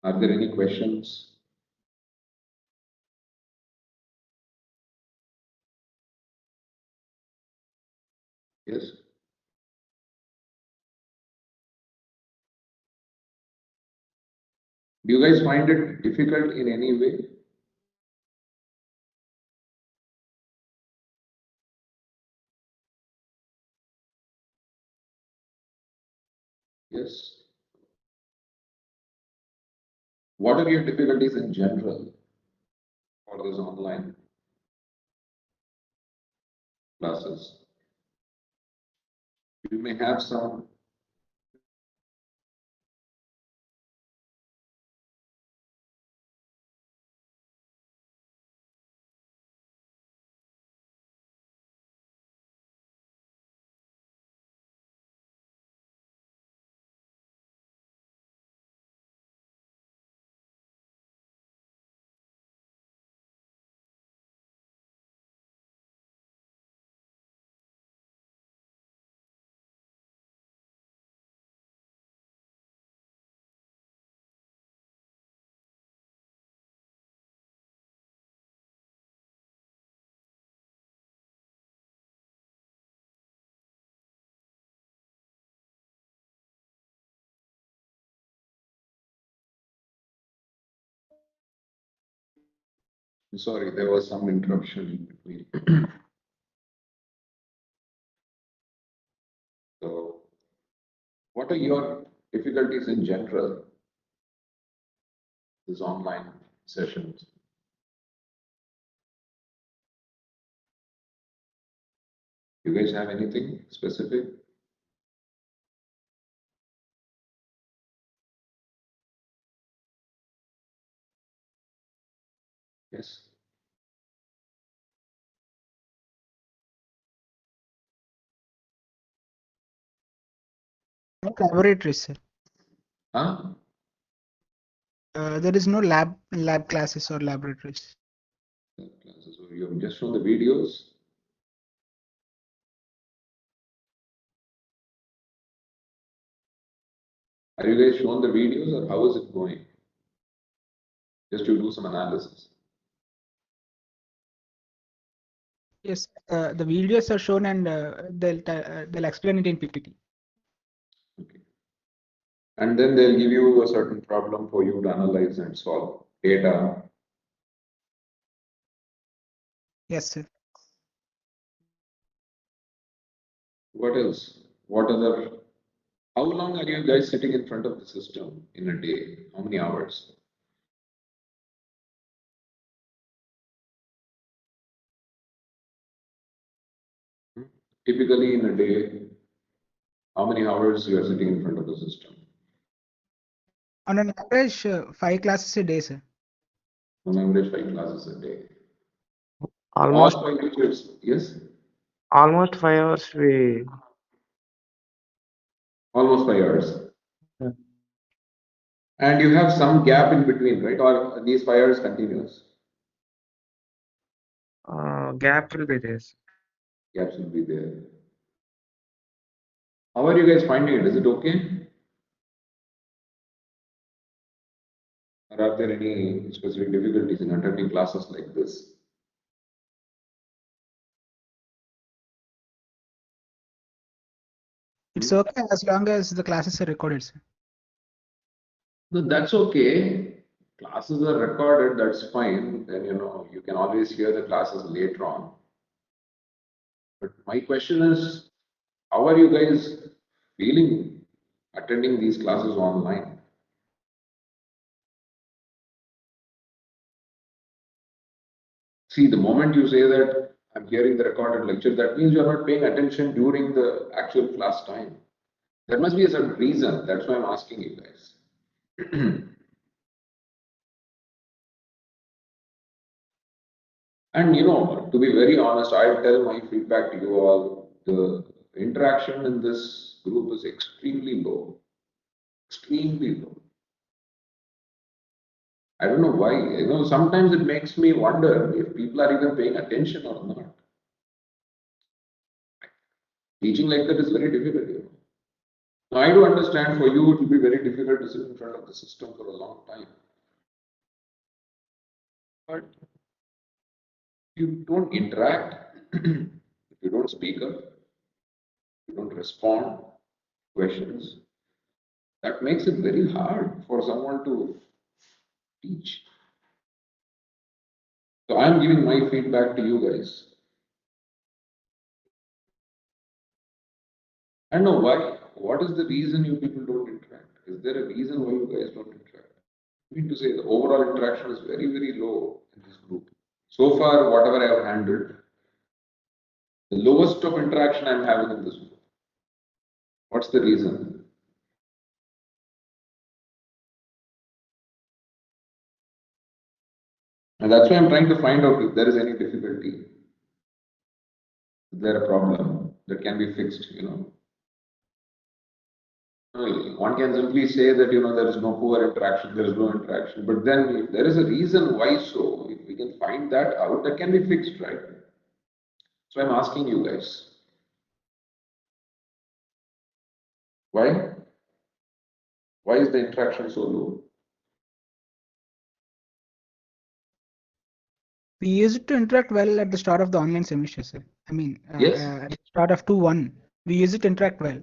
Are there any questions? Yes. Do you guys find it difficult in any way? Yes. What are your difficulties in general for this online classes? You may have some. Sorry, there was some interruption in between. So, what are your difficulties in general? These online sessions. You guys have anything specific? Yes. No laboratories, sir. Huh? There is no lab classes or laboratories. Classes. So you have just shown the videos. Are you guys shown the videos or how is it going? Just to do some analysis. Yes, the videos are shown and they'll explain it in PPT. Okay. And then they'll give you a certain problem for you to analyze and solve. Data. Yes, sir. What else? What other? How long are you guys sitting in front of the system in a day? How many hours? Typically in a day, how many hours you are sitting in front of the system? On an average, 5 classes a day, sir. On average, 5 classes a day. Almost All 5 teachers, yes? almost 5 hours we Almost 5 hours. Yeah. And you have some gap in between, right? Or these 5 hours continuous? gap will be there. Gaps will be there. How are you guys finding it? Is it okay? Or are there any specific difficulties in attending classes like this? It's okay as long as the classes are recorded, sir. No, that's okay. Classes are recorded, that's fine. Then, you can always hear the classes later on. But my question is, how are you guys feeling attending these classes online? See, the moment you say that I'm hearing the recorded lecture, that means you're not paying attention during the actual class time. There must be a certain reason. That's why I'm asking you guys. And to be very honest, I'll tell my feedback to you all. The interaction in this group is extremely low. Extremely low. I don't know why. Sometimes it makes me wonder if people are even paying attention or not. Teaching like that is very difficult. Now, I do understand for you it will be very difficult to sit in front of the system for a long time. But you don't interact, if you don't speak up, you don't respond to questions, that makes it very hard for someone to teach. So I'm giving my feedback to you guys. I don't know why. What is the reason you people don't interact? Is there a reason why you guys don't interact? I mean to say the overall interaction is very, very low in this group. So far, whatever I have handled, the lowest of interaction I'm having in this group. What's the reason? And that's why I'm trying to find out if there is any difficulty. Is there a problem that can be fixed, Well, one can simply say that, there is no poor interaction, there is no interaction. But then if there is a reason why so, if we can find that out, that can be fixed, right? So I'm asking you guys, why? Why is the interaction so low? We used to interact well at the start of the online semester, sir. I mean, Yes. at the start of 2-1, we used to interact well.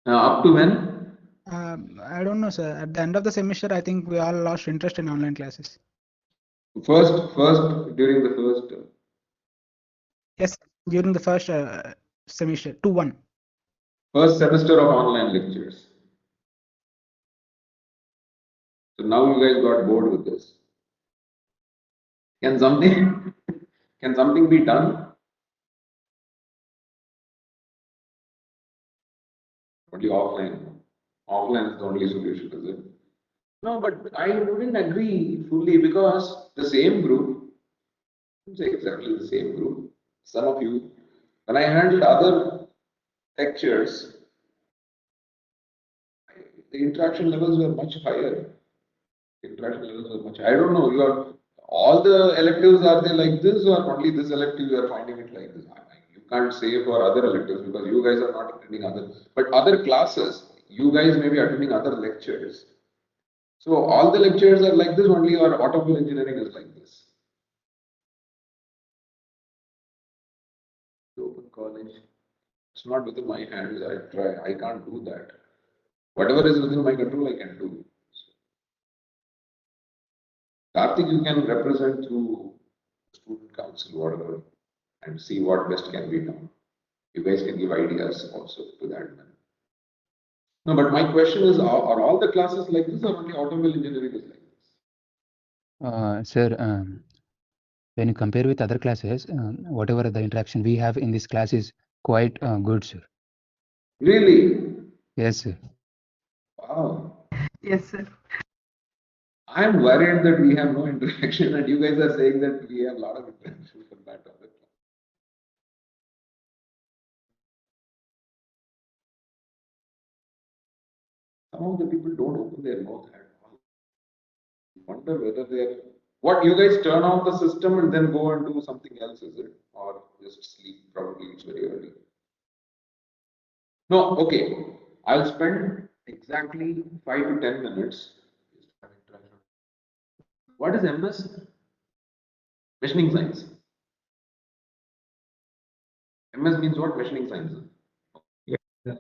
Up to when? I don't know, sir. At the end of the semester, I think we all lost interest in online classes. First, during the first. Yes, during the first semester, 2-1. First semester of online lectures. So now you guys got bored with this. Can something can something be done? Only offline. Offline is the only solution, is it? No, but I wouldn't agree fully because the same group, it's exactly the same group. Some of you, when I handled other lectures, the interaction levels were much higher. Interaction levels were much. I don't know. All the electives are they like this, or only this elective you are finding it like this? You can't say for other electives because you guys are not attending other. But other classes, you guys may be attending other lectures. So all the lectures are like this only, or automobile engineering is like this. The open college, it's not within my hands. I try. I can't do that. Whatever is within my control, I can do. Karthik, you can represent through student council, whatever, and see what best can be done. You guys can give ideas also to that. No, but my question is, are all the classes like this, or only automobile engineering is like this? Sir, when you compare with other classes, whatever the interaction we have in this class is quite good, sir. Really? Yes, sir. Wow. Yes, sir. I'm worried that we have no interaction, and you guys are saying that we have a lot of interaction for that other class. Some of the people don't open their mouth at all. Wonder whether they're what you guys turn off the system and then go and do something else, is it? Or just sleep? Probably it's very early. No, okay. I'll spend exactly 5 to 10 minutes. What is MS? Machining science. MS means what? Machining science. Yeah.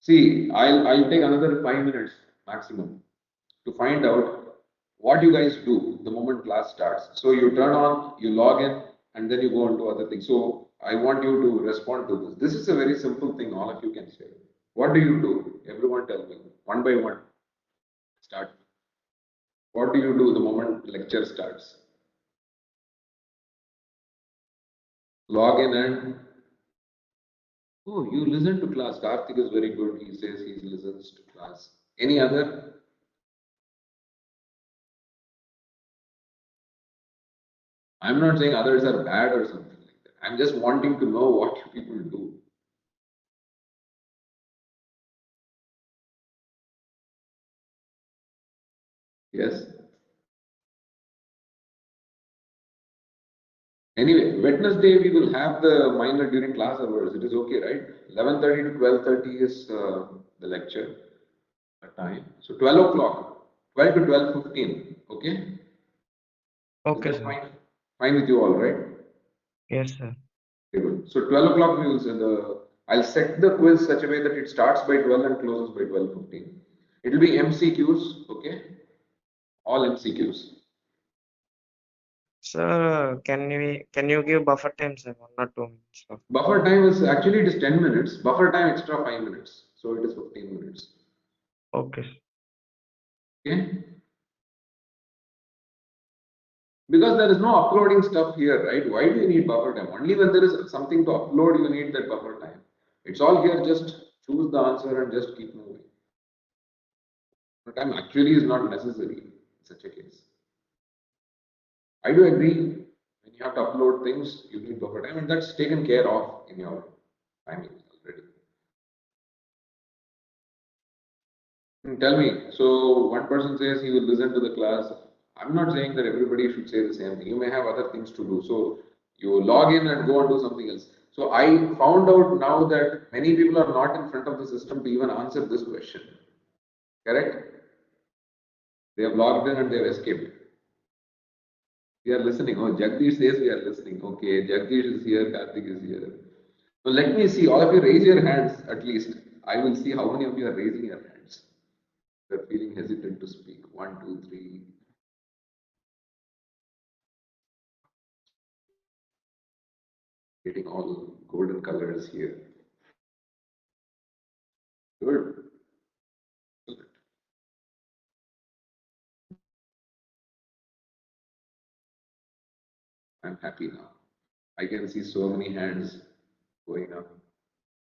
See, I'll take another 5 minutes maximum to find out what you guys do the moment class starts. So you turn on, you log in, and then you go on to other things. So I want you to respond to this. This is a very simple thing, all of you can say. What do you do? Everyone tell me, one by one. Start. What do you do the moment lecture starts? Log in and oh, you listen to class. Karthik is very good. He says he listens to class. Any other? I'm not saying others are bad or something like that. I'm just wanting to know what you people do. Yes. Anyway, Wednesday we will have the minor during class hours. It is okay, right? 11:30 to 12:30 is the lecture time. So 12 o'clock, 12 to 12:15. Okay. Is Okay, that sir. fine? Fine with you all, right? Yes, sir. Very good. So 12 o'clock we will say I'll set the quiz such a way that it starts by 12 and closes by 12:15. It will be MCQs, okay? All MCQs. Sir, can you give buffer time, sir? 1 or 2 minutes. Sir. Buffer time is actually it is 10 minutes. Buffer time extra 5 minutes. So it is 15 minutes. Okay. Okay? Because there is no uploading stuff here, right? Why do you need buffer time? Only when there is something to upload, you need that buffer time. It's all here, just choose the answer and just keep moving. Buffer time actually is not necessary in such a case. I do agree, when you have to upload things, you need buffer time, and that's taken care of in your timing already. Tell me, so one person says he will listen to the class. I'm not saying that everybody should say the same thing. You may have other things to do. So you log in and go and do something else. So I found out now that many people are not in front of the system to even answer this question. Correct? They have logged in and they have escaped. We are listening. Oh, Jagdish says we are listening. Okay, Jagdish is here, Karthik is here. So let me see, all of you raise your hands at least. I will see how many of you are raising your hands. They're feeling hesitant to speak. 1, 2, 3. Getting all golden colors here. Good. I'm happy now. I can see so many hands going up.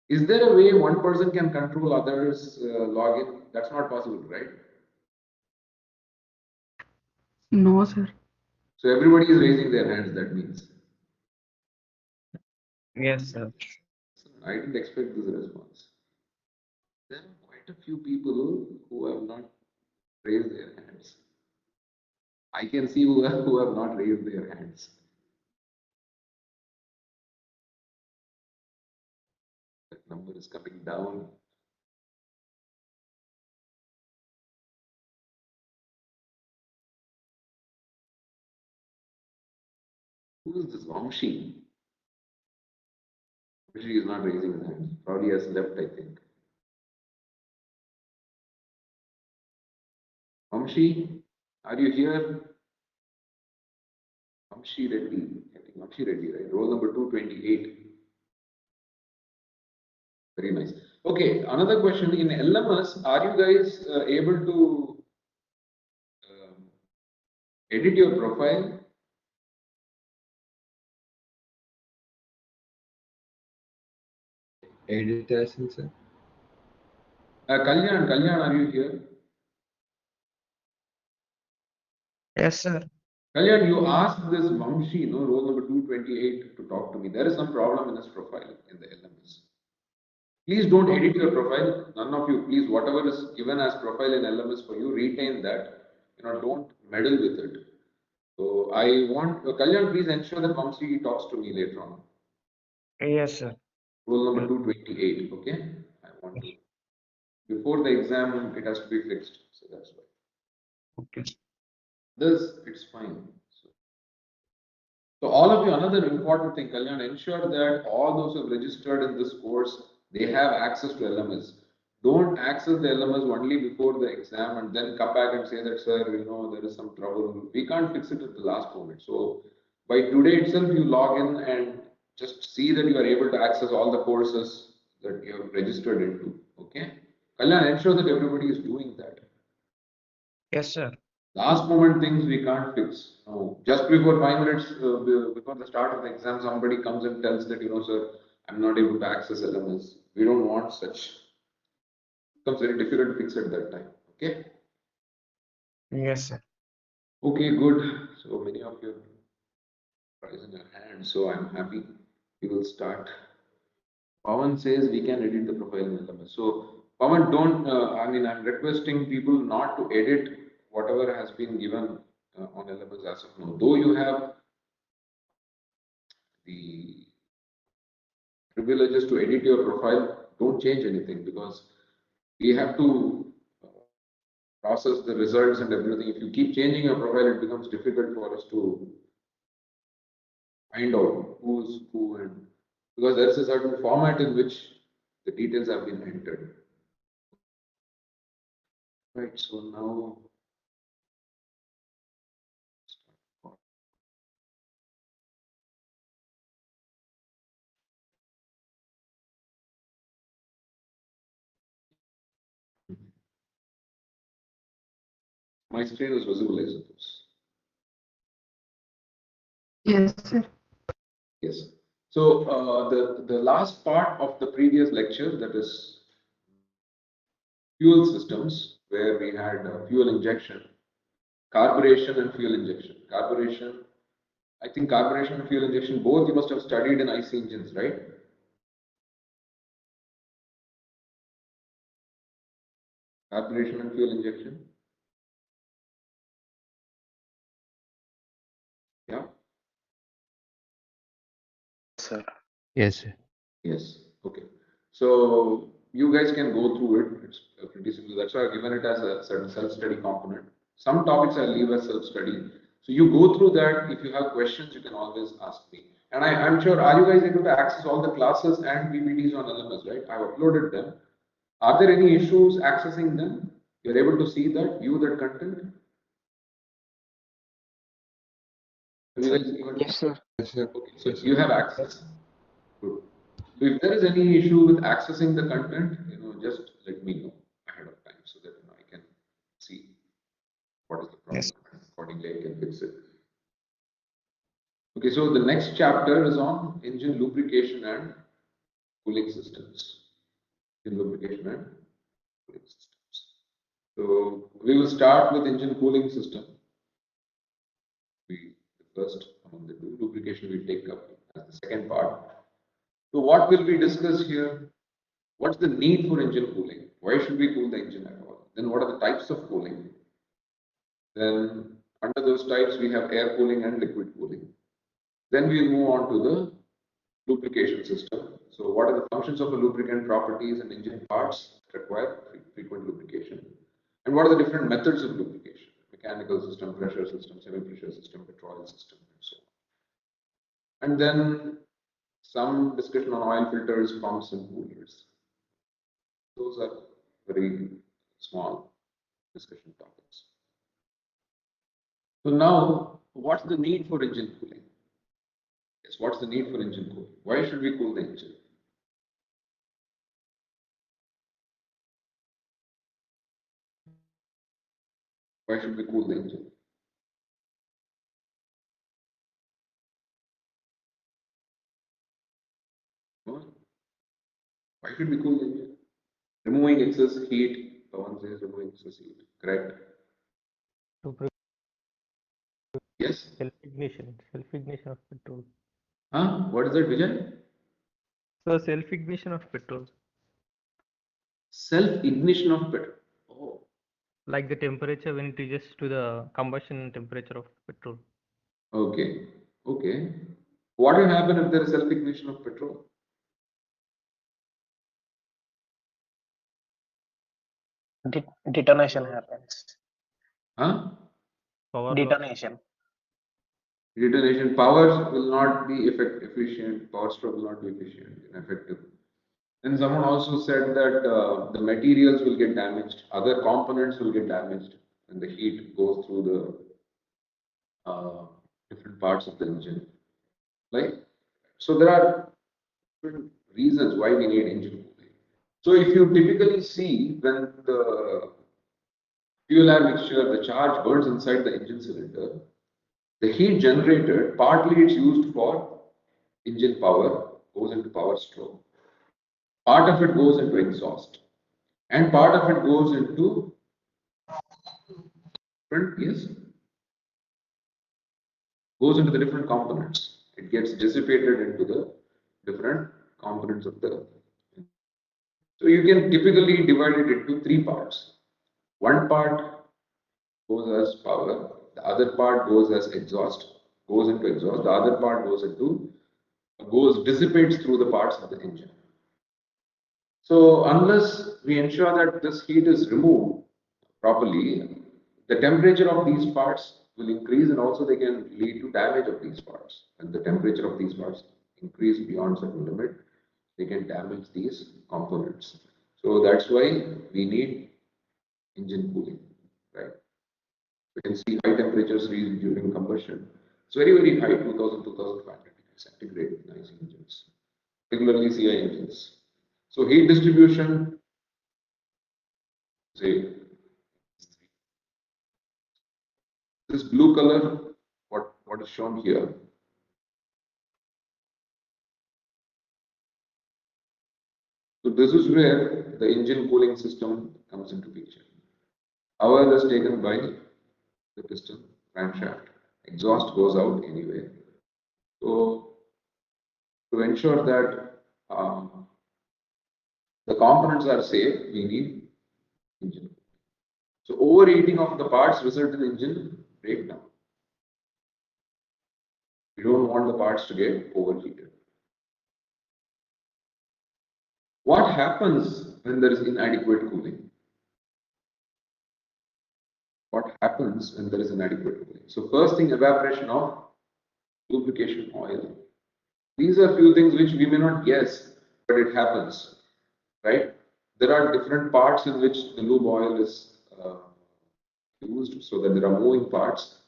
Is there a way one person can control others' login? That's not possible, right? No, sir. So everybody is raising their hands, that means. Yes, sir. I didn't expect this response. There are quite a few people who have not raised their hands. I can see who have not raised their hands. That number is coming down. Who is this Vamshi? Vamshi is not raising his hand. Probably has left, I think. Vamshi, are you here? Vamshi Reddy. I think Vamshi Reddy, right? Roll number 228. Very nice. Okay, another question. In LMS, are you guys able to edit your profile? Edit as in, sir? Kalyan, are you here? Yes, sir. Kalyan, you asked this Vamshi, no, roll number 228 to talk to me. There is some problem in his profile in the LMS. Please don't edit your profile. None of you, please, whatever is given as profile in LMS for you, retain that. Don't meddle with it. So I want Kalyan, please ensure that Vamshi talks to me later on. Yes, sir. Rule number 228. Okay, I want to before the exam it has to be fixed. So that's why. Okay. This it's fine. So all of you, another important thing, Kalyan, ensure that all those who have registered in this course, they have access to LMS. Don't access the LMS only before the exam and then come back and say that, sir, there is some trouble. We can't fix it at the last moment. So by today itself, you log in and just see that you are able to access all the courses that you have registered into. Okay? Kalyan, ensure that everybody is doing that. Yes, sir. Last moment things we can't fix. No, just before 5 minutes before the start of the exam, somebody comes and tells that, sir, I'm not able to access LMS. We don't want such. It becomes very difficult to fix at that time. Okay. Yes, sir. Okay, good. So many of you are raising your hands, so I'm happy. We will start. Pawan says we can edit the profile in LMS. So Pawan, don't. I'm requesting people not to edit whatever has been given on LMS as of now. Though you have the privileges to edit your profile, don't change anything because we have to process the results and everything. If you keep changing your profile, it becomes difficult for us to find out who's who, and because there's a certain format in which the details have been entered. Right, so now my screen is visible, I suppose. Yes, sir. Yes. So the last part of the previous lecture, that is fuel systems, where we had fuel injection, carburation and fuel injection. Carburation, I think carburation and fuel injection, both you must have studied in IC engines, right? Carburation and fuel injection. Yeah. Sir. Yes. Yes. Okay. So you guys can go through it. It's pretty simple. That's why I've given it as a certain self-study component. Some topics I leave as self-study. So you go through that. If you have questions, you can always ask me. And I'm sure, are you guys able to access all the classes and PPTs on LMS, right? I've uploaded them. Are there any issues accessing them? You're able to see that, view that content? Have you guys even- Yes, sir. Yes, sir. Okay, so you have access. Good. So if there is any issue with accessing the content, just let me know ahead of time so that I can see what is the problem. Yes. Accordingly, I can fix it. Okay, so the next chapter is on engine lubrication and cooling systems. Engine lubrication and cooling systems. So we will start with engine cooling system. The first among the two, lubrication we take up as the second part. So what will we discuss here? What's the need for engine cooling? Why should we cool the engine at all? Then what are the types of cooling? Then under those types, we have air cooling and liquid cooling. Then we'll move on to the lubrication system. So what are the functions of a lubricant, properties and engine parts that require frequent lubrication? And what are the different methods of lubrication? Mechanical system, pressure system, semi-pressure system, petroleum system, and so on. And then some discussion on oil filters, pumps and coolers. Those are very small discussion topics. So now, what's the need for engine cooling? Yes, what's the need for engine cooling? Why should we cool the engine? Why should we cool the engine? Why should we cool the engine? Removing excess heat. Pawan says removing excess heat. Correct? To prevent Yes? self-ignition of petrol. Huh? What is that, Vijay? So self-ignition of petrol, Self-ignition of petrol. Oh, like the temperature when it reaches to the combustion temperature of petrol. okay. Okay. What will happen if there is self-ignition of petrol? Detonation happens. Huh? Power loss. Detonation. Detonation. Power will not be efficient. Power stroke will not be efficient and effective. And someone also said that the materials will get damaged, other components will get damaged when the heat goes through the different parts of the engine. Like, so there are different reasons why we need engine cooling. So if you typically see when the fuel air mixture, the charge burns inside the engine cylinder, the heat generated, partly it's used for engine power, goes into power stroke. Part of it goes into exhaust. And part of it goes into different, yes, goes into the different components. It gets dissipated into the different components of the. So you can typically divide it into three parts. One part goes as power, the other part goes as exhaust, goes into exhaust, the other part goes dissipates through the parts of the engine. So unless we ensure that this heat is removed properly, the temperature of these parts will increase, and also they can lead to damage of these parts. And the temperature of these parts increase beyond certain limit, they can damage these components. So that's why we need engine cooling, right? You can see high temperatures reached during combustion. It's very, very high, 2000, 2500 degrees centigrade in IC engines, particularly CI engines. So heat distribution, say, this blue color, what is shown here, so this is where the engine cooling system comes into picture. Oil is taken by the piston crankshaft. Exhaust goes out anyway. So to ensure that the components are safe, we need engine. So overheating of the parts results in engine breakdown. We don't want the parts to get overheated. What happens when there is inadequate cooling? What happens when there is inadequate cooling? So first thing, evaporation of lubrication oil. These are few things which we may not guess, but it happens, right? There are different parts in which the lube oil is used, so that there are moving parts.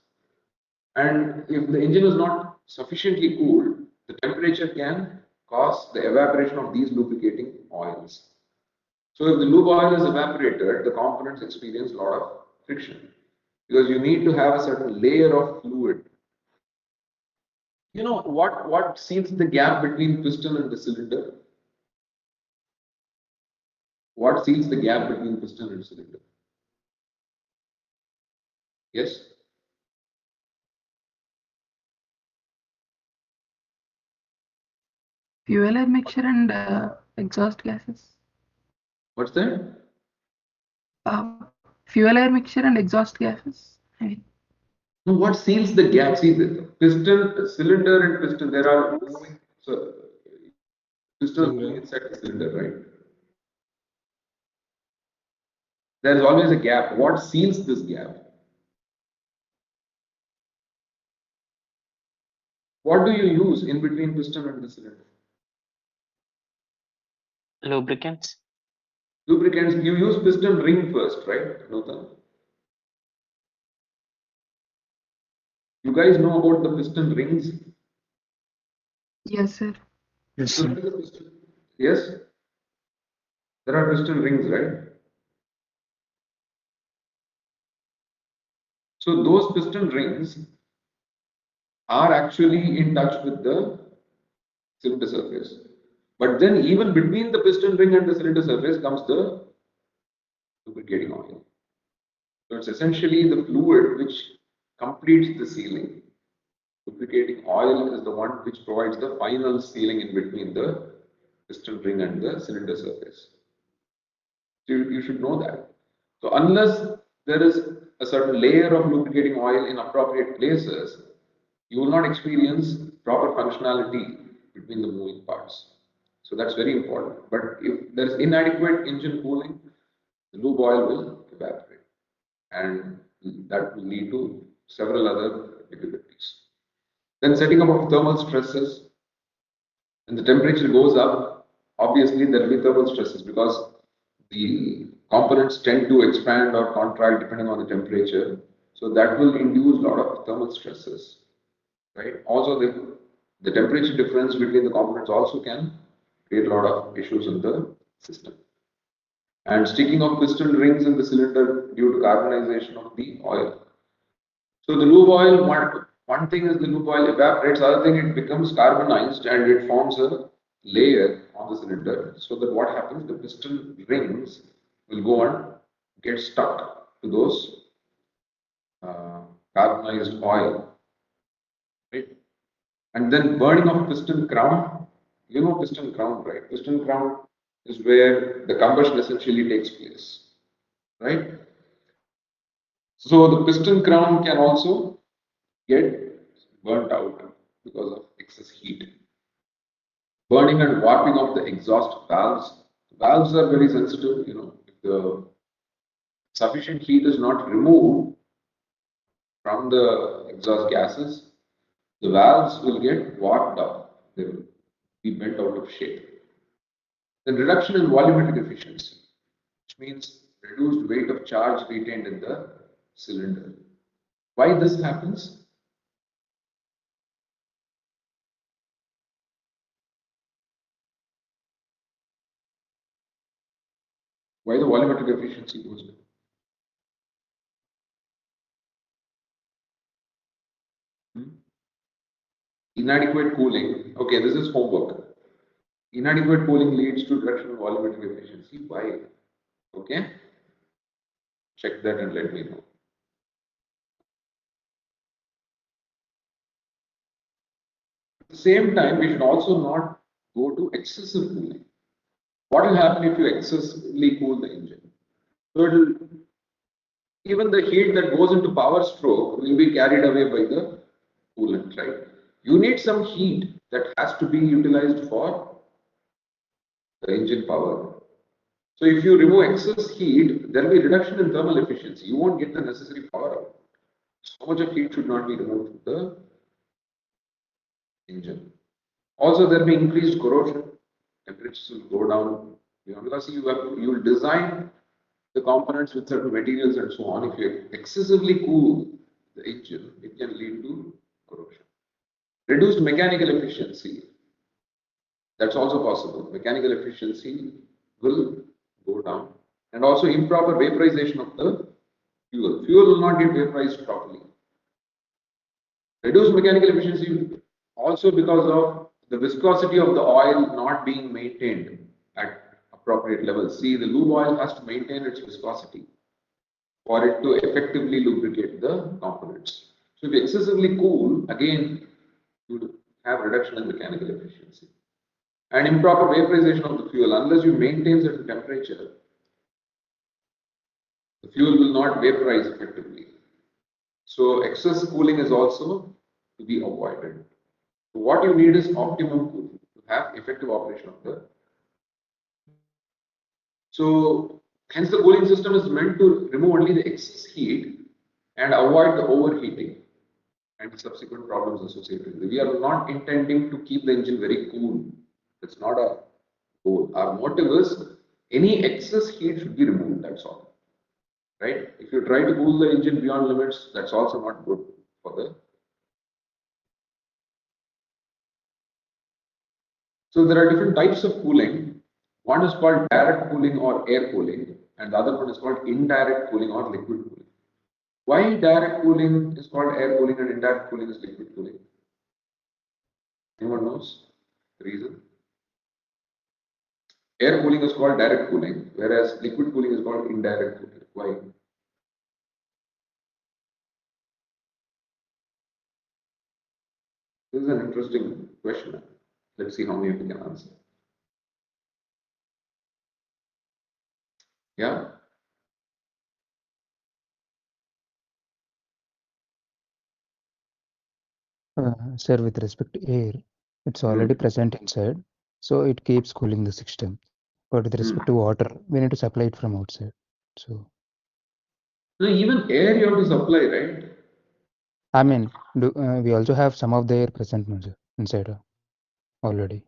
And if the engine is not sufficiently cooled, the temperature can cause the evaporation of these lubricating oils. So if the lube oil is evaporated, the components experience a lot of friction, because you need to have a certain layer of fluid. You know what seals the gap between piston and the cylinder? What seals the gap between piston and cylinder? Yes? Fuel air mixture and exhaust gases. What's that? Fuel air mixture and exhaust gases. I mean, No, what seals the gap? See, the piston, cylinder, and piston, there are moving. So, piston is moving inside the cylinder, right? There is always a gap. What seals this gap? What do you use in between piston and the cylinder? Lubricants. Lubricants. You use piston ring first, right, Nothan? You guys know about the piston rings? yes, sir. Yes, So sir. there is a piston. Yes? There are piston rings, right? So those piston rings are actually in touch with the cylinder surface. But then even between the piston ring and the cylinder surface comes the lubricating oil. So it's essentially the fluid which completes the sealing. Lubricating oil is the one which provides the final sealing in between the piston ring and the cylinder surface. So you should know that. So unless there is a certain layer of lubricating oil in appropriate places, you will not experience proper functionality between the moving parts. So that's very important. But if there is inadequate engine cooling, the lube oil will evaporate, and that will lead to several other difficulties. Then setting up of thermal stresses. When the temperature goes up, obviously there will be thermal stresses, because the components tend to expand or contract depending on the temperature. So that will induce a lot of thermal stresses, right? Also, the temperature difference between the components also can create a lot of issues in the system. And sticking of piston rings in the cylinder due to carbonization of the oil. So the lube oil, one thing is the lube oil evaporates, other thing it becomes carbonized and it forms a layer on the cylinder, so that what happens, the piston rings will go and get stuck to those carbonized oil, right? And then burning of piston crown. You know piston crown, right? Piston crown is where the combustion essentially takes place, right? So the piston crown can also get burnt out because of excess heat. Burning and warping of the exhaust valves. Valves are very sensitive, if the sufficient heat is not removed from the exhaust gases, the valves will get warped up. They will be bent out of shape. Then reduction in volumetric efficiency, which means reduced weight of charge retained in the cylinder. Why this happens? Why the volumetric efficiency goes down? Inadequate cooling. Okay, this is homework. Inadequate cooling leads to reduction in volumetric efficiency. Why? Okay, check that and let me know. At the same time, we should also not go to excessive cooling. What will happen if you excessively cool the engine? So even the heat that goes into power stroke will be carried away by the coolant, right? You need some heat that has to be utilized for the engine power. So if you remove excess heat, there will be reduction in thermal efficiency. You won't get the necessary power out. So much of heat should not be removed from the engine. Also, there will be increased corrosion. Temperatures will go down. Because you will design the components with certain materials and so on. If you excessively cool the engine, it can lead to corrosion. Reduced mechanical efficiency. That's also possible. Mechanical efficiency will go down. And also improper vaporization of the fuel. Fuel will not get vaporized properly. Reduced mechanical efficiency also because of the viscosity of the oil not being maintained at appropriate levels. See, the lube oil has to maintain its viscosity for it to effectively lubricate the components. So if excessively cool, again, you would have reduction in mechanical efficiency. And improper vaporization of the fuel, unless you maintain certain temperature, the fuel will not vaporize effectively. So excess cooling is also to be avoided. So what you need is optimum cooling to have effective operation of the. So hence the cooling system is meant to remove only the excess heat and avoid the overheating and subsequent problems associated with it. We are not intending to keep the engine very cool. That's not a goal. Our motive is any excess heat should be removed. That's all. Right? If you try to cool the engine beyond limits, that's also not good for the. So there are different types of cooling. One is called direct cooling or air cooling, and the other one is called indirect cooling or liquid cooling. Why direct cooling is called air cooling and indirect cooling is liquid cooling? Anyone knows the reason? Air cooling is called direct cooling, whereas liquid cooling is called indirect cooling. Why? This is an interesting question. Let's see how many of you can answer. Yeah? Sir, with respect to air, it's already present inside, so it keeps cooling the system. But with respect to water, we need to supply it from outside. So, No, even air you have to supply, right? I mean, we also have some of the air present inside already.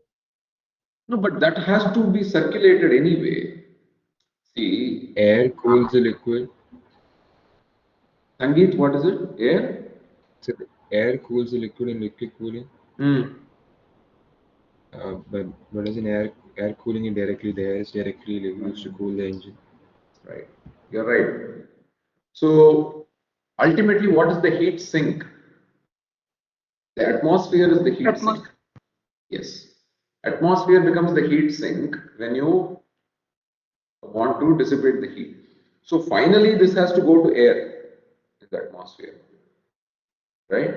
No, but that has to be circulated anyway. See, Air cools the liquid. Sangeet, what is it? Air? So the air cools the liquid in liquid cooling. But as in air cooling indirectly, the air is directly used to cool the engine. Right. You're right. So ultimately, what is the heat sink? The atmosphere is the heat sink. Yes. Atmosphere becomes the heat sink when you want to dissipate the heat. So finally, this has to go to air in the atmosphere. Right?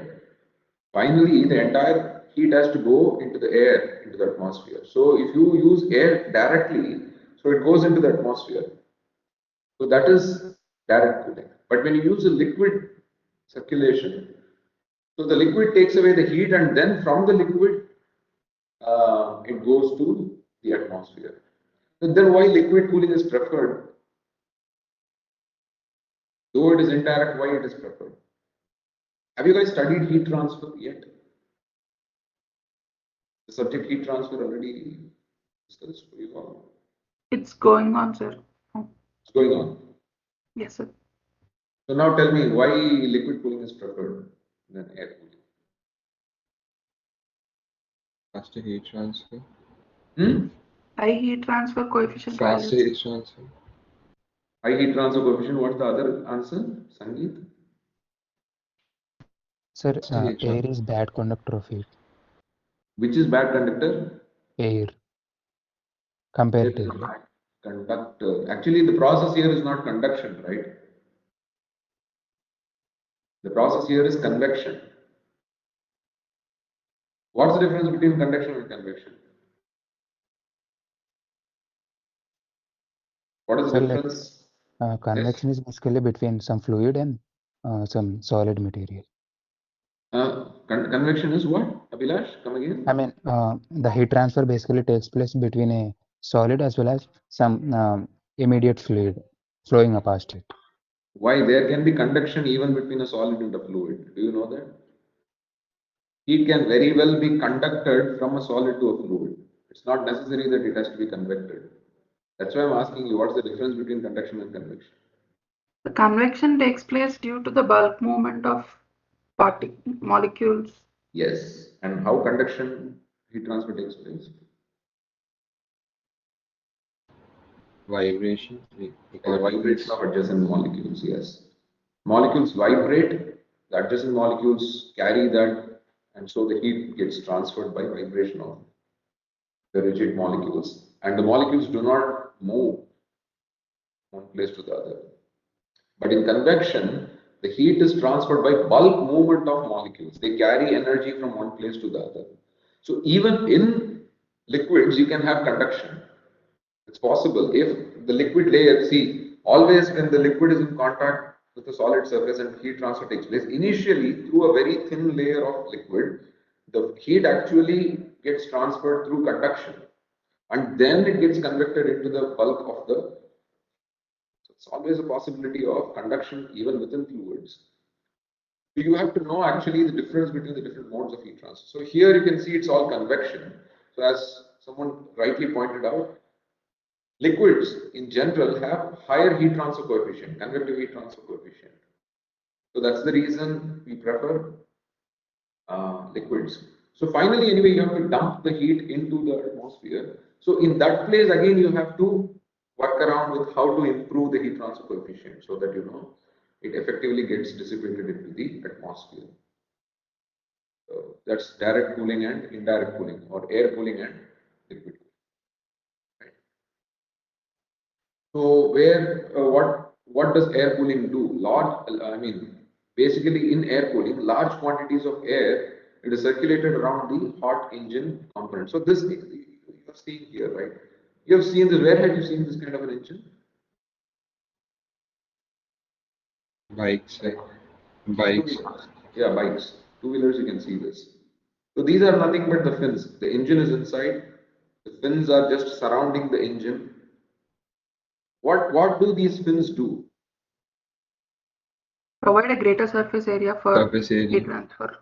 Finally, the entire heat has to go into the air, into the atmosphere. So if you use air directly, so it goes into the atmosphere. So that is direct cooling. But when you use a liquid circulation, so the liquid takes away the heat and then from the liquid, it goes to the atmosphere. Then why liquid cooling is preferred? Though it is indirect, why it is preferred? Have you guys studied heat transfer yet? The subject heat transfer already discussed for you all. It's going on, sir. Oh, It's going on. yes, sir. So now tell me why liquid cooling is preferred than air cooling. Faster heat transfer. High heat transfer coefficient Faster values. heat transfer. High heat transfer coefficient. What's the other answer, Sangeet? Sir, Heat air transfer. is bad conductor of heat. Which is bad conductor? Air, Air comparatively. is bad conductor. Actually, the process here is not conduction, right? The process here is convection. What's the difference between conduction and convection? What is the Sir, like difference? convection is basically between some fluid and some solid material. Convection is what? Abhilash, come again. I mean, the heat transfer basically takes place between a solid as well as some immediate fluid flowing past it. Why there can be conduction even between a solid and a fluid? Do you know that? Heat can very well be conducted from a solid to a fluid. It's not necessary that it has to be convected. That's why I'm asking you, what's the difference between conduction and convection? The convection takes place due to the bulk movement of molecules. Yes. And how conduction heat transfer takes place? Vibration. The vibration of adjacent molecules, yes. Molecules vibrate, the adjacent molecules carry that, and so the heat gets transferred by vibration of the rigid molecules. And the molecules do not move one place to the other. But in convection, the heat is transferred by bulk movement of molecules. They carry energy from one place to the other. So even in liquids, you can have conduction. It's possible if the liquid layer, see, always when the liquid is in contact with a solid surface and heat transfer takes place, initially through a very thin layer of liquid, the heat actually gets transferred through conduction and then it gets convected into the bulk of the. So it's always a possibility of conduction even within fluids. So you have to know actually the difference between the different modes of heat transfer. So here you can see it's all convection. So as someone rightly pointed out, liquids in general have higher heat transfer coefficient, convective heat transfer coefficient. So that's the reason we prefer liquids. So finally, anyway, you have to dump the heat into the atmosphere. So in that place, again, you have to work around with how to improve the heat transfer coefficient so that it effectively gets dissipated into the atmosphere. So that's direct cooling and indirect cooling, or air cooling and liquid cooling. Right? So what does air cooling do? Basically in air cooling, large quantities of air it is circulated around the hot engine component. So this you're seeing here, right? You have seen this. Where have you seen this kind of an engine? Bikes. Right. Bikes. Yeah, bikes. Two-wheelers, you can see this. So these are nothing but the fins. The engine is inside. The fins are just surrounding the engine. What do these fins do? Provide a greater surface area for Surface area. heat transfer.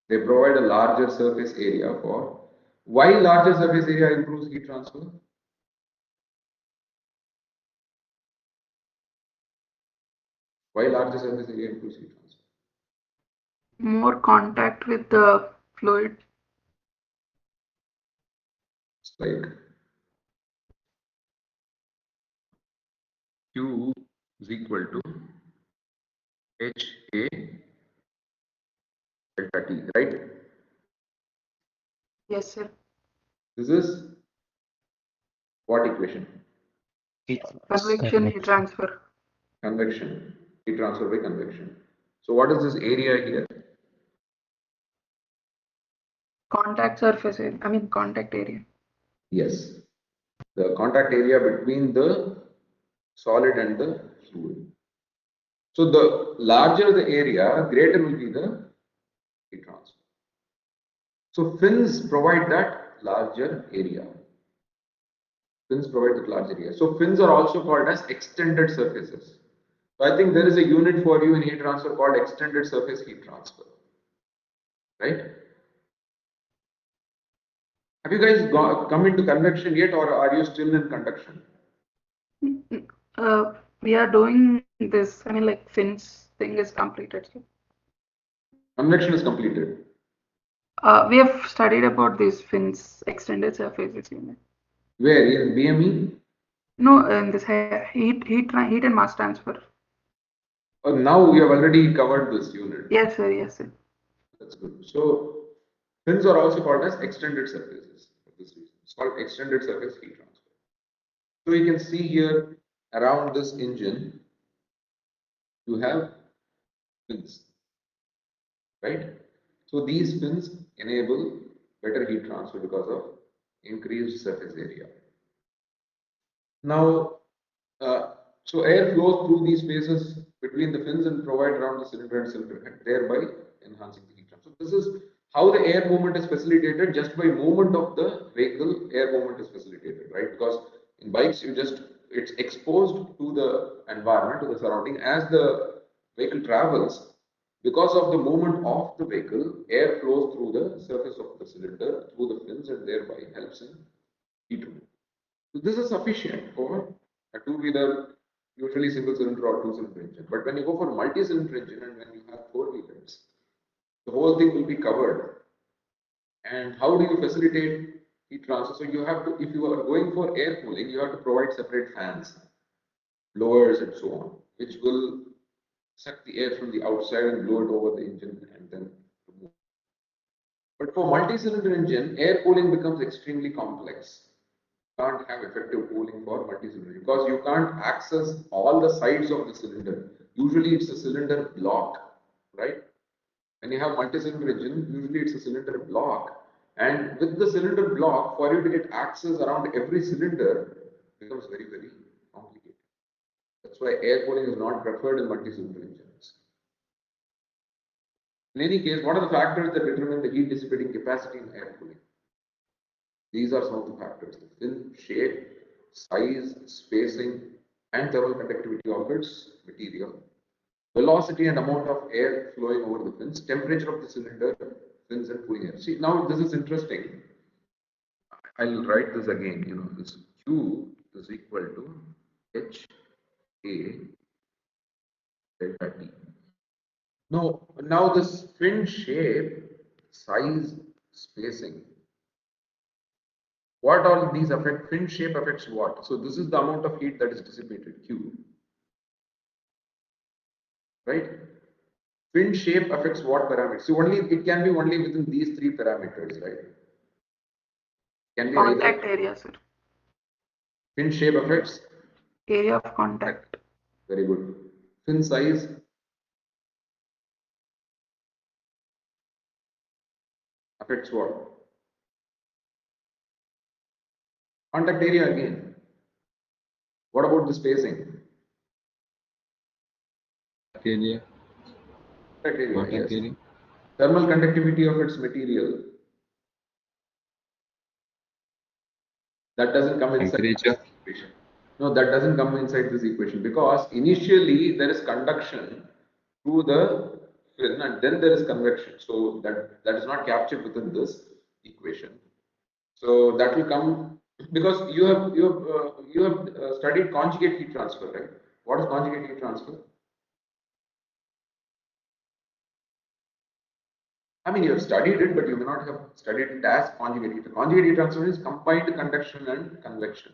They provide a larger surface area for. Why larger surface area improves heat transfer? Why larger surface area improves heat transfer? More contact with the fluid. It's like Q is equal to HA delta T, right? Yes, sir. This is what equation? Convection heat transfer. Convection, heat transfer by convection. So what is this area here? Contact surface area. Contact area. Yes, the contact area between the solid and the fluid. So the larger the area, greater will be the heat transfer. So fins provide that larger area. Fins provide the large area. So fins are also called as extended surfaces. So I think there is a unit for you in heat transfer called extended surface heat transfer, right? Have you guys come into convection yet, or are you still in conduction? We are doing this. I mean, like fins thing is completed. Convection is completed. We have studied about these fins, extended surfaces unit. Where in BME? No, in this heat and mass transfer. Or now we have already covered this unit. Yes, sir. Yes, sir. That's good. So fins are also called as extended surfaces for this reason. It's called extended surface heat transfer. So you can see here around this engine, you have fins, right? So these fins enable better heat transfer because of increased surface area. Now, so air flows through these spaces between the fins and provide around the cylinder and cylinder head, thereby enhancing the heat transfer. So this is how the air movement is facilitated. Just by movement of the vehicle, air movement is facilitated, right? Because in bikes, it's exposed to the environment, to the surrounding. As the vehicle travels, because of the movement of the vehicle, air flows through the surface of the cylinder, through the fins, and thereby helps in heat movement. So this is sufficient for a two-wheeler, usually single cylinder or two-cylinder engine. But when you go for multi-cylinder engine and when you have four-wheelers, the whole thing will be covered. And how do you facilitate heat transfer? So you have to, if you are going for air cooling, you have to provide separate fans, blowers, and so on, which will suck the air from the outside and blow it over the engine and then remove. But for multi-cylinder engine, air cooling becomes extremely complex. Can't have effective cooling for multi-cylinder because you can't access all the sides of the cylinder. Usually it's a cylinder block, right? When you have multi-cylinder engine, usually it's a cylinder block, and with the cylinder block, for you to get access around every cylinder becomes very, very complicated. That's why air cooling is not preferred in multi-cylinder engines. In any case, what are the factors that determine the heat dissipating capacity in air cooling? These are some of the factors: the fin shape, size, spacing, and thermal conductivity of its material, velocity and amount of air flowing over the fins, temperature of the cylinder, fins, and cooling air. See, now this is interesting. I'll write this again. This Q is equal to H A delta T. Now this fin shape, size, spacing. What all these affect? Fin shape affects what? So this is the amount of heat that is dissipated, Q. Right? Fin shape affects what parameters? So it can be only within these three parameters, right? Can be Contact either. area, sir. Fin shape affects Area of contact. very good. Fin size affects what? Contact area again. What about the spacing? Area. Contact area, Contact yes. area. Thermal conductivity of its material. That doesn't come inside Temperature. this equation. No, that doesn't come inside this equation because initially there is conduction through the fin and then there is convection. So that is not captured within this equation. So that will come because you have studied conjugate heat transfer, right? What is conjugate heat transfer? I mean, you have studied it, but you may not have studied it as conjugate heat. Conjugate heat transfer is combined conduction and convection.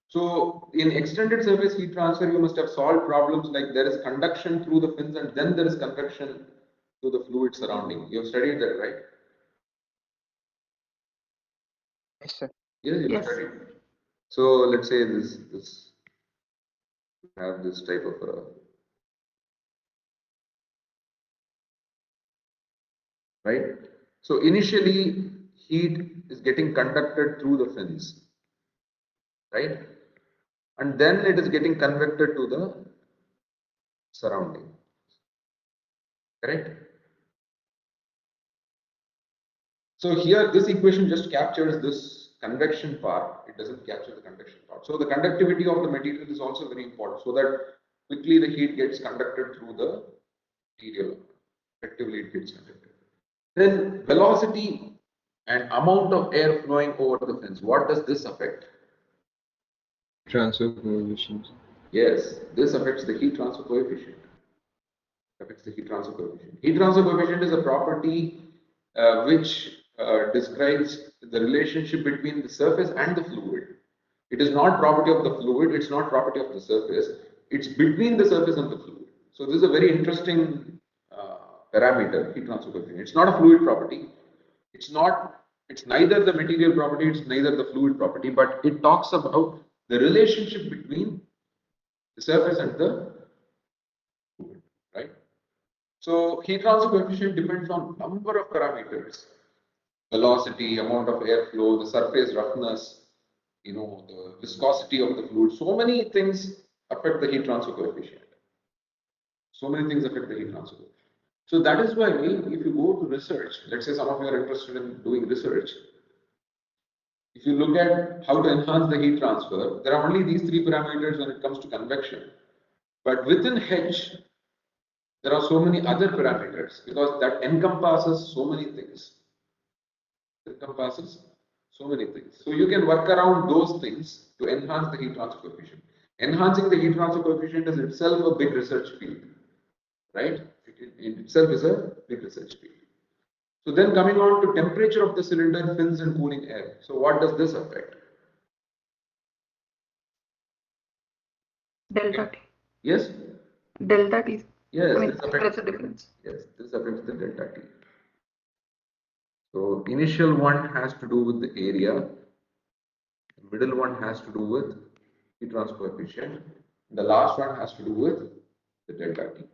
So in extended surface heat transfer, you must have solved problems like there is conduction through the fins and then there is convection to the fluid surrounding. You have studied that, right? Yes, sir. Yes, you have Yes. studied. So let's say this have this type of a right. So initially heat is getting conducted through the fins, right? And then it is getting convected to the surrounding, correct? So here this equation just captures this convection part, it doesn't capture the convection part. So the conductivity of the material is also very important, so that quickly the heat gets conducted through the material. Effectively, it gets conducted. Then velocity and amount of air flowing over the fins. What does this affect? Transfer coefficient. Yes, this affects the heat transfer coefficient. Affects the heat transfer coefficient. Heat transfer coefficient is a property which describes the relationship between the surface and the fluid. It is not property of the fluid, it's not property of the surface, it's between the surface and the fluid. So this is a very interesting parameter, heat transfer coefficient. It's not a fluid property, it's neither the material property, it's neither the fluid property, but it talks about the relationship between the surface and the fluid, right? So heat transfer coefficient depends on number of parameters: velocity, amount of airflow, the surface roughness, the viscosity of the fluid. So many things affect the heat transfer coefficient. So many things affect the heat transfer coefficient. So that is why if you go to research, let's say some of you are interested in doing research, if you look at how to enhance the heat transfer, there are only these three parameters when it comes to convection. But within H, there are so many other parameters because that encompasses so many things. So you can work around those things to enhance the heat transfer coefficient. Enhancing the heat transfer coefficient is itself a big research field, right? It in itself is a big research field. So then coming on to temperature of the cylinder, fins and cooling air. So what does this affect? Delta T. Yes? Delta T. Yes, I mean, this affects, temperature difference. yes, this affects the delta T. So initial one has to do with the area, the middle one has to do with heat transfer coefficient, the last one has to do with the delta T.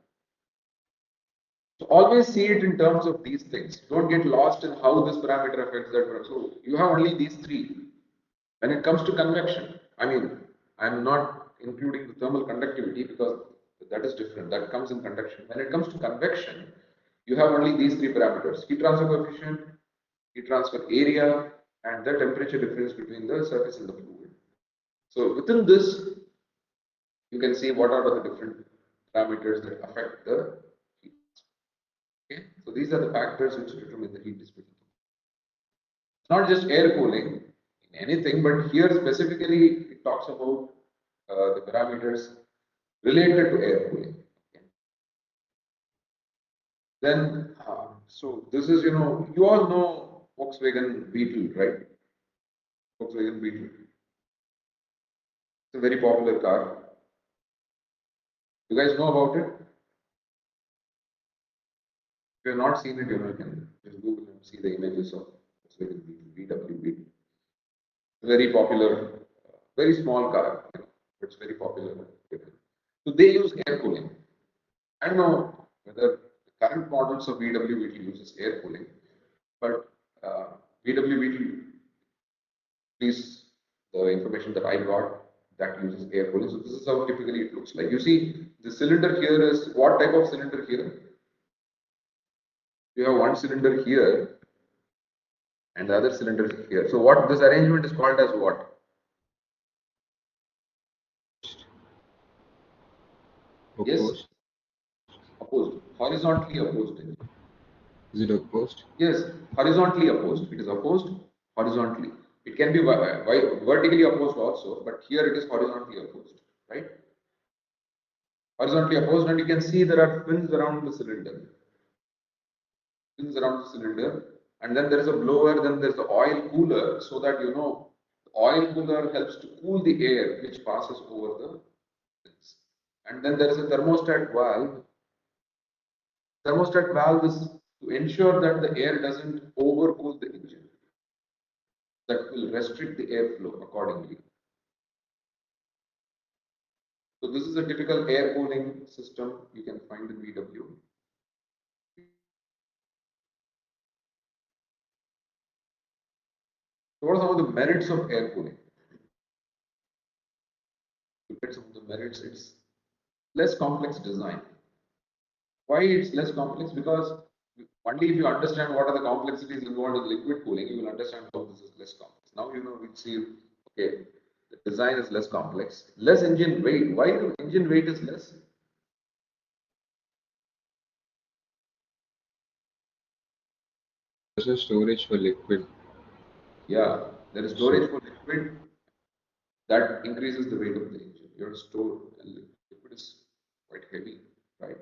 So always see it in terms of these things. Don't get lost in how this parameter affects that parameter. So you have only these three. When it comes to convection, I'm not including the thermal conductivity because that is different. That comes in conduction. When it comes to convection, you have only these three parameters: heat transfer coefficient, heat transfer area, and the temperature difference between the surface and the fluid. So within this, you can see what are the different parameters that affect the heat. Okay, so these are the factors which determine the heat dissipation. It's not just air cooling in anything, but here specifically it talks about the parameters related to air cooling. Okay. Then, so this is, you all know Volkswagen Beetle, right? Volkswagen Beetle. It's a very popular car. You guys know about it? If you have not seen it, you can just Google and see the images of Volkswagen Beetle, VW Beetle. Very popular, very small car, but it's very popular. So they use air cooling. I don't know whether the current models of VW Beetle uses air cooling, but VW Beetle, please, the information that I got, that uses air cooling. So this is how typically it looks like. You see, the cylinder here is what type of cylinder here? You have one cylinder here and the other cylinder is here. So what this arrangement is called as what? Yes, Opposed. opposed, horizontally opposed. Is it opposed? Yes, horizontally opposed. It is opposed horizontally. It can be vertically opposed also, but here it is horizontally opposed, right? Horizontally opposed, and you can see there are fins around the cylinder. Fins around the cylinder, and then there is a blower, then there's the oil cooler, so that the oil cooler helps to cool the air which passes over the fins. And then there is a thermostat valve. Thermostat valve is to ensure that the air doesn't overcool the engine. That will restrict the airflow accordingly. So this is a typical air cooling system you can find in VW. So what are some of the merits of air cooling? To get some of the merits, it's less complex design. Why it's less complex? Because only if you understand what are the complexities involved in liquid cooling, you will understand how this is less complex. Now we'll see, okay, the design is less complex, less engine weight. Why the engine weight is less? There's a storage for liquid. Yeah, there is storage for liquid that increases the weight of the engine. Your liquid is quite heavy, right?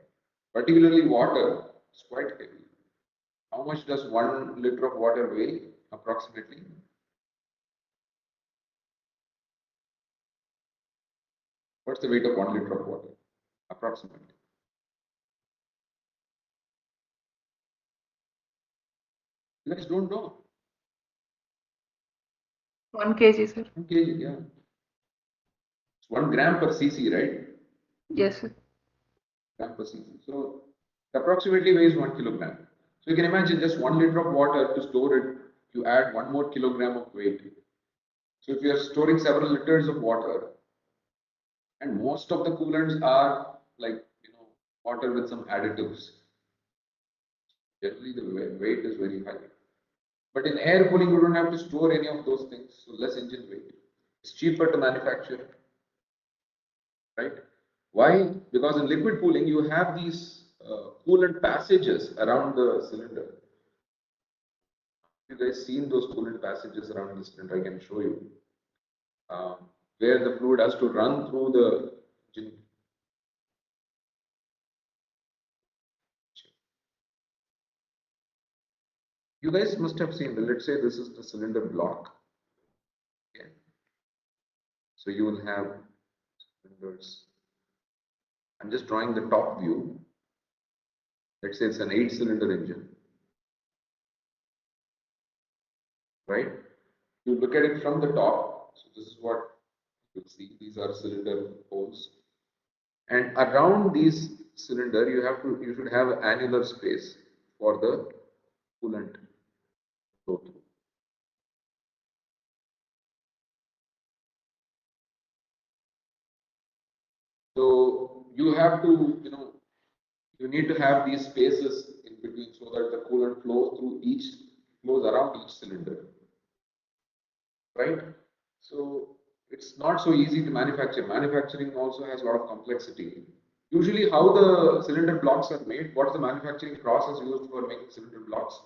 Particularly water is quite heavy. How much does 1 liter of water weigh approximately? What's the weight of 1 liter of water approximately? You guys don't know. 1 kg, sir. 1 kg, yeah. It's 1 gram per cc, right? Yes, sir. Gram per cc. So it approximately weighs 1 kilogram. So you can imagine just 1 liter of water to store it, you add 1 more kilogram of weight. So if you are storing several liters of water, and most of the coolants are like water with some additives, generally the weight is very high. But in air cooling, you don't have to store any of those things, so less engine weight. It's cheaper to manufacture, right? Why? Because in liquid cooling, you have these coolant passages around the cylinder. You guys seen those coolant passages around the cylinder? I can show you where the fluid has to run through the engine. You guys must have seen. Let's say this is the cylinder block. Okay. So you will have cylinders. I'm just drawing the top view. Let's say it's an 8-cylinder engine, right? You look at it from the top. So this is what you'll see. These are cylinder holes, and around these cylinder, you should have annular space for the coolant to flow through. So you have to, you need to have these spaces in between so that the coolant flows around each cylinder, right? So it's not so easy to manufacture. Manufacturing also has a lot of complexity. Usually, how the cylinder blocks are made, what's the manufacturing process used for making cylinder blocks?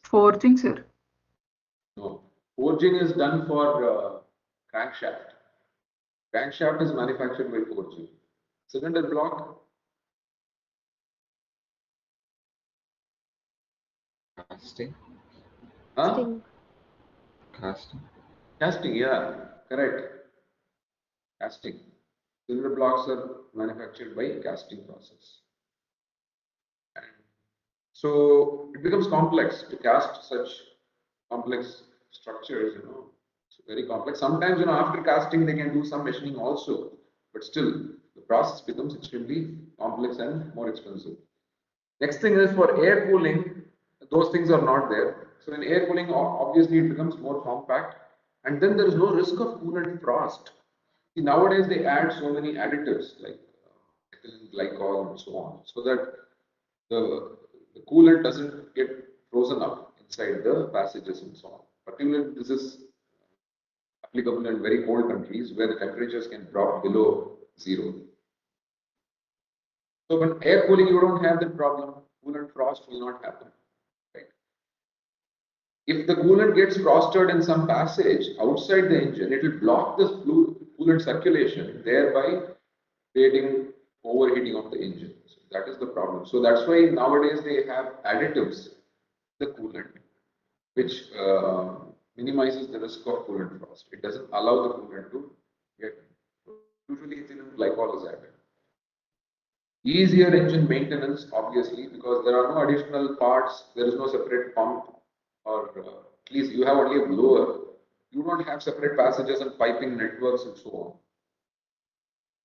Forging, sir. No. Forging is done for crankshaft. Crankshaft is manufactured by forging. Cylinder block, Casting. huh? Sting. Casting. Casting, yeah, correct. Casting. Cylinder blocks are manufactured by casting process. And so it becomes complex to cast such complex structures, it's very complex. Sometimes, after casting, they can do some machining also, but still the process becomes extremely complex and more expensive. Next thing is for air cooling, those things are not there. So in air cooling, obviously it becomes more compact, and then there is no risk of coolant frost. See, nowadays they add so many additives like ethylene glycol and so on, so that the coolant doesn't get frozen up inside the passages and so on. Particularly, this is applicable in very cold countries where the temperatures can drop below zero. So when air cooling, you don't have that problem. Coolant frost will not happen. Right? If the coolant gets frosted in some passage outside the engine, it will block the coolant circulation, thereby creating overheating of the engine. So that is the problem. So that's why nowadays they have additives, the coolant, which minimizes the risk of coolant frost. It doesn't allow the coolant to get. Usually, ethylene glycol is added. Easier engine maintenance, obviously, because there are no additional parts. There is no separate pump, or at least you have only a blower. You don't have separate passages and piping networks and so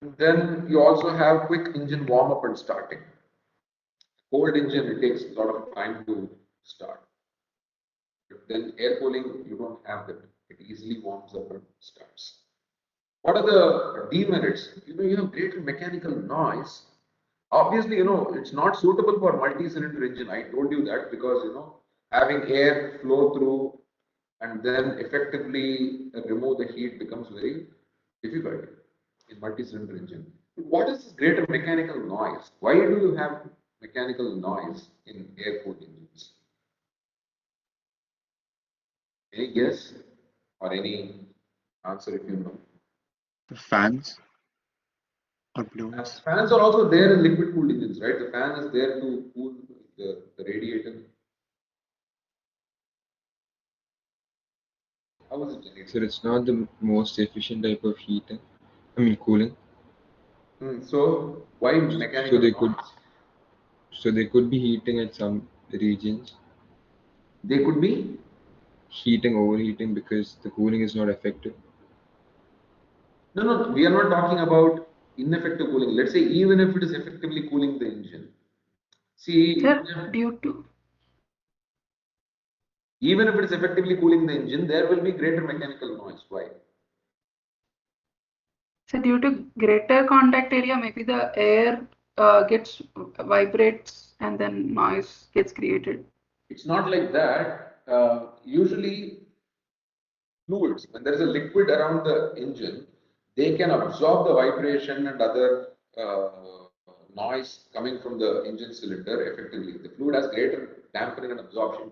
on. Then you also have quick engine warm up and starting. Cold engine, it takes a lot of time to start. But then air cooling, you don't have that. It easily warms up and starts. What are the demerits? You have greater mechanical noise, Obviously, it's not suitable for multi-cylinder engine. I told you that because, having air flow through and then effectively remove the heat becomes very difficult in multi-cylinder engine. What is this greater mechanical noise? Why do you have mechanical noise in air-cooled engines? Any guess or any answer if you know? The fans or blowers. Fans are also there in liquid-cooled engines, right? The fan is there to cool the radiator. How is it generated? So it's not the most efficient type of heating. I mean cooling. So why mechanical they noise? could- So they could be heating at some regions, They could be. overheating because the cooling is not effective. No. We are not talking about ineffective cooling. Let's say even if it is effectively cooling the engine. See, Sir, due to even if it is effectively cooling the engine, there will be greater mechanical noise. Why? due to greater contact area, maybe the air gets vibrates and then noise gets created. It's not like that. Usually, fluids, when there is a liquid around the engine, they can absorb the vibration and other noise coming from the engine cylinder effectively. The fluid has greater dampening and absorption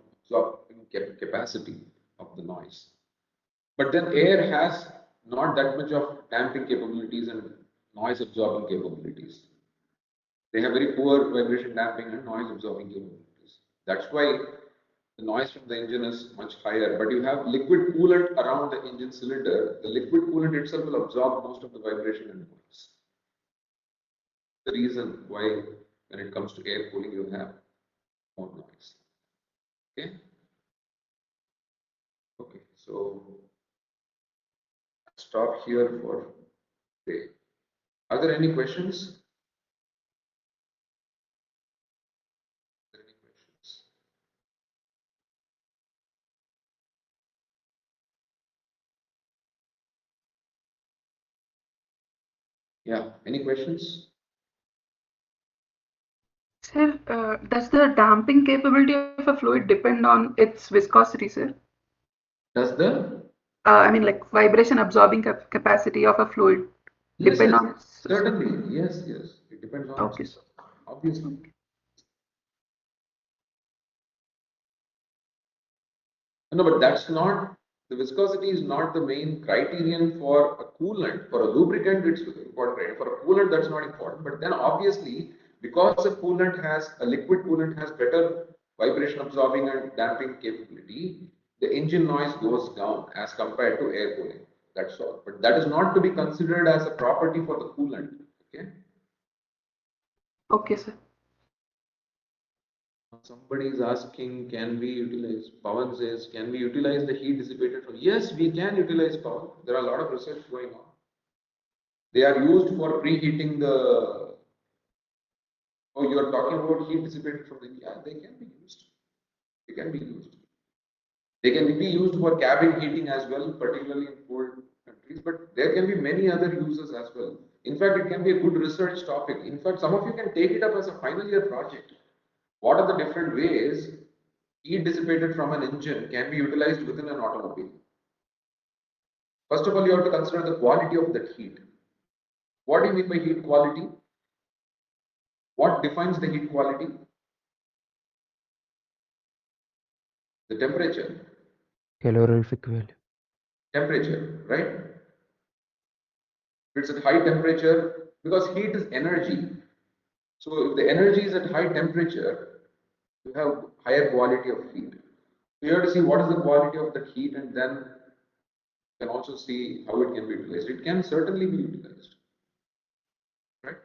capacity of the noise. But then air has not that much of damping capabilities and noise absorbing capabilities. They have very poor vibration damping and noise absorbing capabilities. That's why the noise from the engine is much higher. But you have liquid coolant around the engine cylinder. The liquid coolant itself will absorb most of the vibration and noise. The reason why when it comes to air cooling you have more noise. Okay. Okay. So stop here for today. Are there any questions? Yeah, any questions? Sir, does the damping capability of a fluid depend on its viscosity, sir? Does the I mean, like vibration absorbing capacity of a fluid depend on its certainly, yes. It depends on Okay. its, obviously. No, but that's not, the viscosity is not the main criterion for a coolant. For a lubricant, it's important, right? For a coolant, that's not important. But then obviously, because a liquid coolant has better vibration absorbing and damping capability, the engine noise goes down as compared to air cooling. That's all. But that is not to be considered as a property for the coolant. Okay. Okay, sir. Somebody is asking, can we utilize, Pawan says, can we utilize the heat dissipated from, yes, we can utilize power. There are a lot of research going on. They are used for preheating the, oh, you are talking about heat dissipated from the, yeah, they can be used. They can be used. They can be used for cabin heating as well, particularly in cold countries, but there can be many other uses as well. In fact, it can be a good research topic. In fact, some of you can take it up as a final year project. What are the different ways heat dissipated from an engine can be utilized within an automobile? First of all, you have to consider the quality of that heat. What do you mean by heat quality? What defines the heat quality? The temperature. Calorific value. Temperature, right? It's at high temperature because heat is energy. So if the energy is at high temperature, you have higher quality of heat. So you have to see what is the quality of that heat and then you can also see how it can be utilized. It can certainly be utilized, right?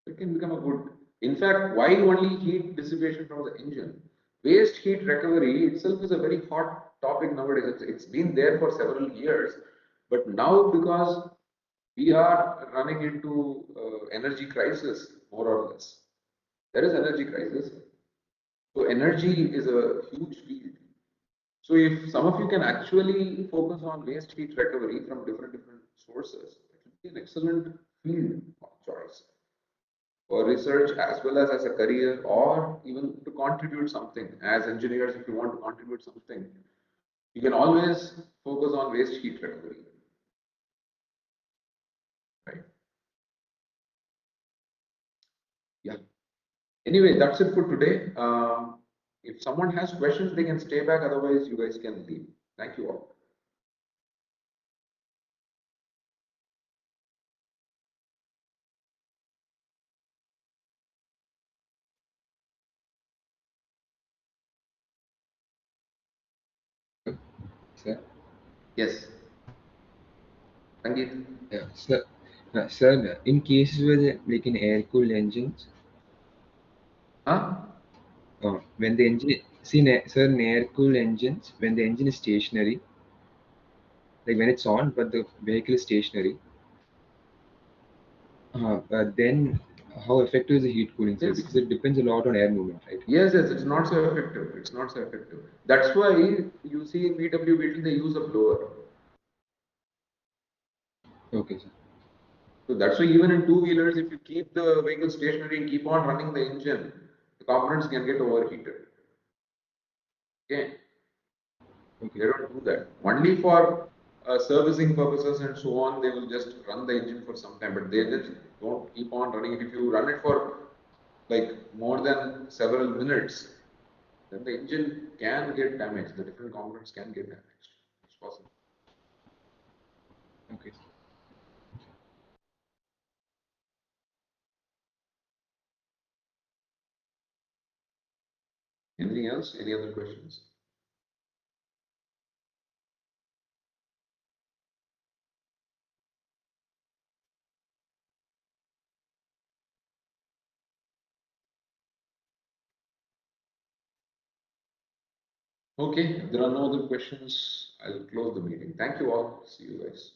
It can become a good, in fact, why only heat dissipation from the engine? Waste heat recovery itself is a very hot topic nowadays. It's been there for several years, but now because we are running into energy crisis, more or less. There is energy crisis. So energy is a huge field. So if some of you can actually focus on waste heat recovery from different sources, it will be an excellent field of choice for research as well as a career, or even to contribute something as engineers. If you want to contribute something, you can always focus on waste heat recovery, right? Yeah. Anyway, that's it for today. If someone has questions, they can stay back. Otherwise, you guys can leave. Thank you all. Sir, Yes. Sangeet. yeah, sir, in cases where like in air-cooled engines, Huh? when the engine, see, sir, in air-cooled engines, when the engine is stationary, like when it's on, but the vehicle is stationary, then how effective is the heat cooling, sir? Yes. Because it depends a lot on air movement, right? Yes, it's not so effective. It's not so effective. That's why you see in VW building they use a blower. Okay, sir. So that's why even in two-wheelers, if you keep the vehicle stationary and keep on running the engine, the components can get overheated. Okay, Okay. they don't do that. Only for servicing purposes and so on, they will just run the engine for some time, but they just don't keep on running it. If you run it for like more than several minutes, then the engine can get damaged. The different components can get damaged. It's possible. Okay. Anything else? Any other questions? Okay, if there are no other questions, I'll close the meeting. Thank you all. See you guys.